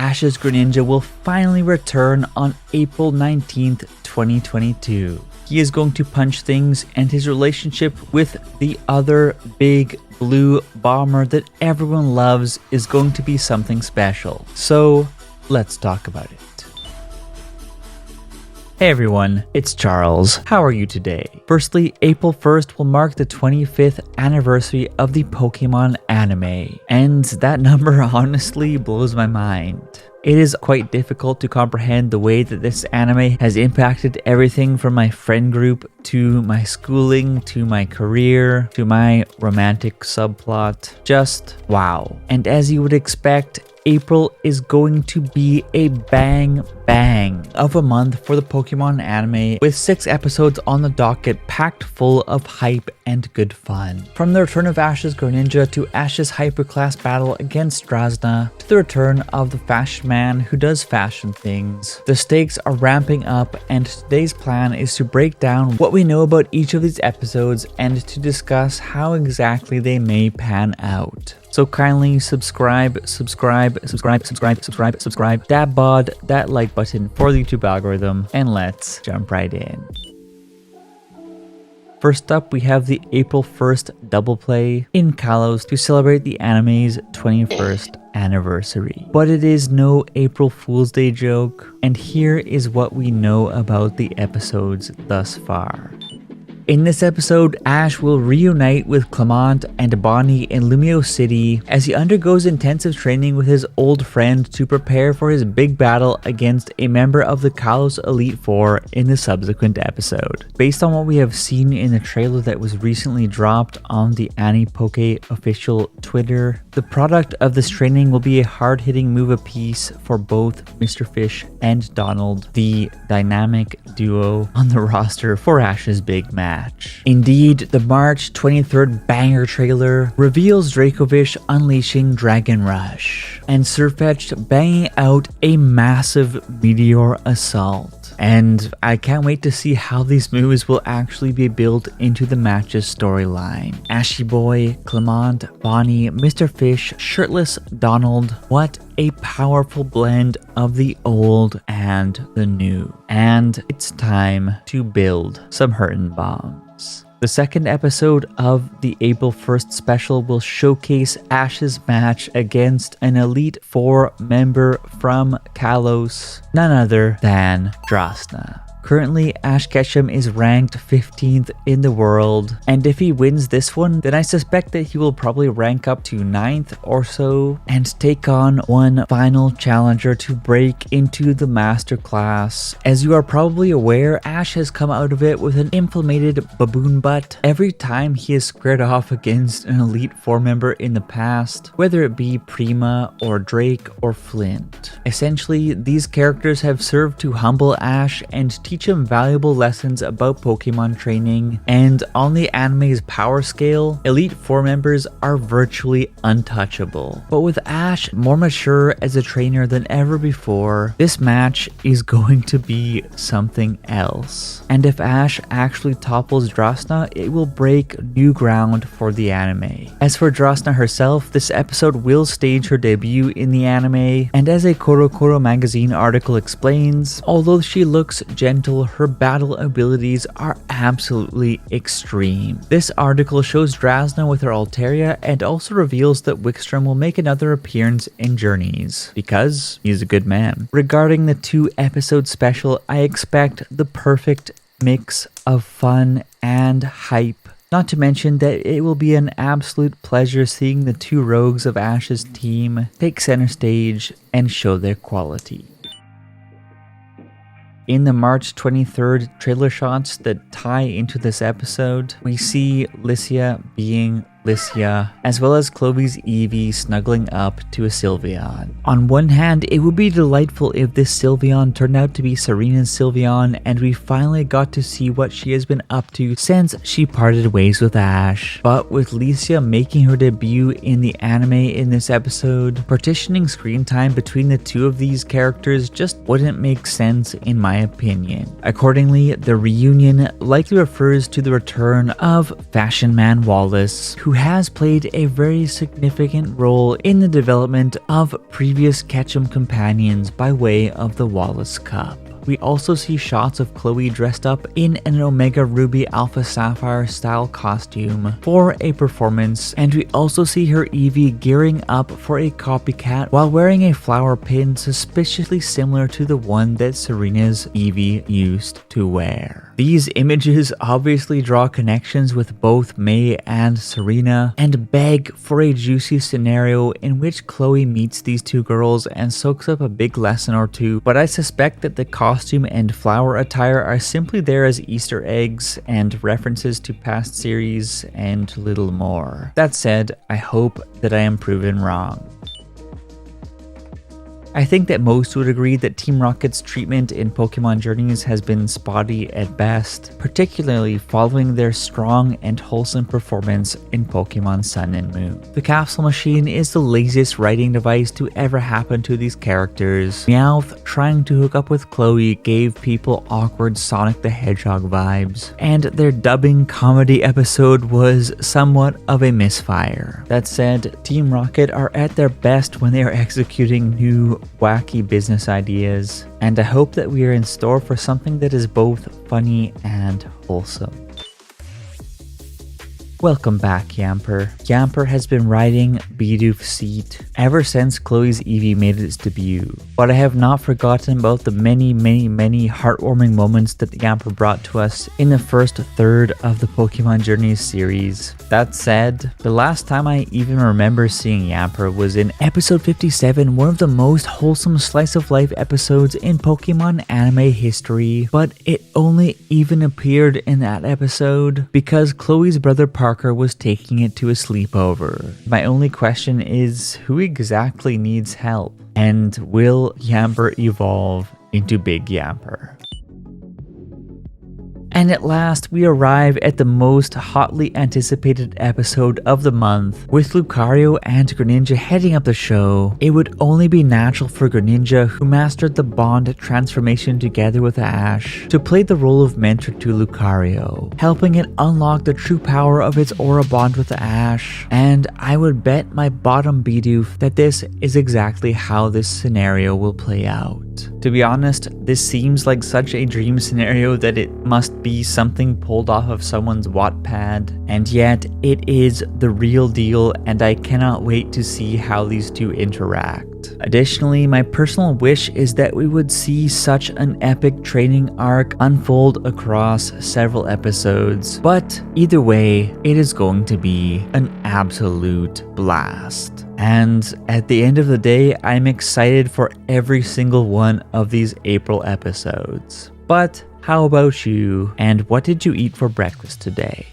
Ash's Greninja will finally return on April 19th, 2022. He is going to punch things, and his relationship with the other big blue bomber that everyone loves is going to be something special. So let's talk about it. Hey everyone, it's Charles. How are you today? Firstly, April 1st will mark the 25th anniversary of the Pokémon anime, and that number honestly blows my mind. It is quite difficult to comprehend the way that this anime has impacted everything from my friend group to my schooling to my career to my romantic subplot. Just wow. And as you would expect, April is going to be a bang of a month for the Pokemon anime, with 6 episodes on the docket packed full of hype and good fun. From the return of Ash's Greninja to Ash's hyperclass battle against Drasna to the return of the fashion man who does fashion things, the stakes are ramping up, and today's plan is to break down what we know about each of these episodes and to discuss how exactly they may pan out. So kindly subscribe, dab bod that like button for the YouTube algorithm, and let's jump right in. First up, we have the April 1st double play in Kalos to celebrate the anime's 21st anniversary. But it is no April Fool's Day joke, and here is what we know about the episodes thus far. In this episode, Ash will reunite with Clement and Bonnie in Lumio City as he undergoes intensive training with his old friend to prepare for his big battle against a member of the Kalos Elite Four in the subsequent episode. Based on what we have seen in the trailer that was recently dropped on the AniPoke official Twitter, the product of this training will be a hard-hitting move apiece for both Mr. Fish and Donald, the dynamic duo on the roster for Ash's big match. Indeed, the March 23rd banger trailer reveals Dracovish unleashing Dragon Rush and Sirfetch'd banging out a massive Meteor Assault. And I can't wait to see how these moves will actually be built into the match's storyline. Ashy Boy, Clement, Bonnie, Mr. Fish, Shirtless Donald. What a powerful blend of the old and the new. And it's time to build some hurtin' bombs. The second episode of the April 1st special will showcase Ash's match against an Elite Four member from Kalos, none other than Drasna. Currently, Ash Ketchum is ranked 15th in the world, and if he wins this one, then I suspect that he will probably rank up to 9th or so and take on one final challenger to break into the Master Class. As you are probably aware, Ash has come out of it with an inflamed baboon butt every time he has squared off against an Elite Four member in the past, whether it be Prima or Drake or Flint. Essentially, these characters have served to humble Ash and teach him valuable lessons about Pokemon training, and on the anime's power scale, Elite Four members are virtually untouchable. But with Ash more mature as a trainer than ever before, this match is going to be something else. And if Ash actually topples Drasna, it will break new ground for the anime. As for Drasna herself, this episode will stage her debut in the anime, and as a KoroKoro magazine article explains, although she looks gentle, her battle abilities are absolutely extreme. This article shows Drasna with her Altaria and also reveals that Wickstrom will make another appearance in Journeys, because he's a good man. Regarding the 2-episode special, I expect the perfect mix of fun and hype. Not to mention that it will be an absolute pleasure seeing the 2 rogues of Ash's team take center stage and show their quality. In the March 23rd trailer shots that tie into this episode, we see Lycia being Lycia, as well as Clovy's Eevee snuggling up to a Sylveon. On one hand, it would be delightful if this Sylveon turned out to be Serena's Sylveon and we finally got to see what she has been up to since she parted ways with Ash. But with Lycia making her debut in the anime in this episode, partitioning screen time between the 2 of these characters just wouldn't make sense in my opinion. Accordingly, the reunion likely refers to the return of Fashion Man Wallace, who has played a very significant role in the development of previous Ketchum companions by way of the Wallace Cup. We also see shots of Chloe dressed up in an Omega Ruby Alpha Sapphire style costume for a performance, and we also see her Eevee gearing up for a copycat while wearing a flower pin suspiciously similar to the one that Serena's Eevee used to wear. These images obviously draw connections with both May and Serena and beg for a juicy scenario in which Chloe meets these two girls and soaks up a big lesson or two, but I suspect that the costume and flower attire are simply there as Easter eggs and references to past series and little more. That said, I hope that I am proven wrong. I think that most would agree that Team Rocket's treatment in Pokemon Journeys has been spotty at best, particularly following their strong and wholesome performance in Pokemon Sun and Moon. The Capsule Machine is the laziest writing device to ever happen to these characters. Meowth trying to hook up with Chloe gave people awkward Sonic the Hedgehog vibes, and their dubbing comedy episode was somewhat of a misfire. That said, Team Rocket are at their best when they are executing new wacky business ideas, and I hope that we are in store for something that is both funny and wholesome. Welcome back, Yamper. Yamper has been riding Bidoof's seat ever since Chloe's Eevee made its debut, but I have not forgotten about the many heartwarming moments that Yamper brought to us in the first third of the Pokemon Journeys series. That said, the last time I even remember seeing Yamper was in episode 57, one of the most wholesome slice of life episodes in Pokemon anime history, but it only even appeared in that episode because Chloe's brother Parker was taking it to a sleepover. My only question is, who exactly needs help? And will Yamper evolve into Big Yamper? And at last, we arrive at the most hotly anticipated episode of the month. With Lucario and Greninja heading up the show, it would only be natural for Greninja, who mastered the bond transformation together with Ash, to play the role of mentor to Lucario, helping it unlock the true power of its aura bond with Ash. And I would bet my bottom Bidoof that this is exactly how this scenario will play out. To be honest, this seems like such a dream scenario that it must be something pulled off of someone's Wattpad, and yet it is the real deal, and I cannot wait to see how these two interact. Additionally, my personal wish is that we would see such an epic training arc unfold across several episodes, but either way, it is going to be an absolute blast. And at the end of the day, I'm excited for every single one of these April episodes. But how about you? And what did you eat for breakfast today?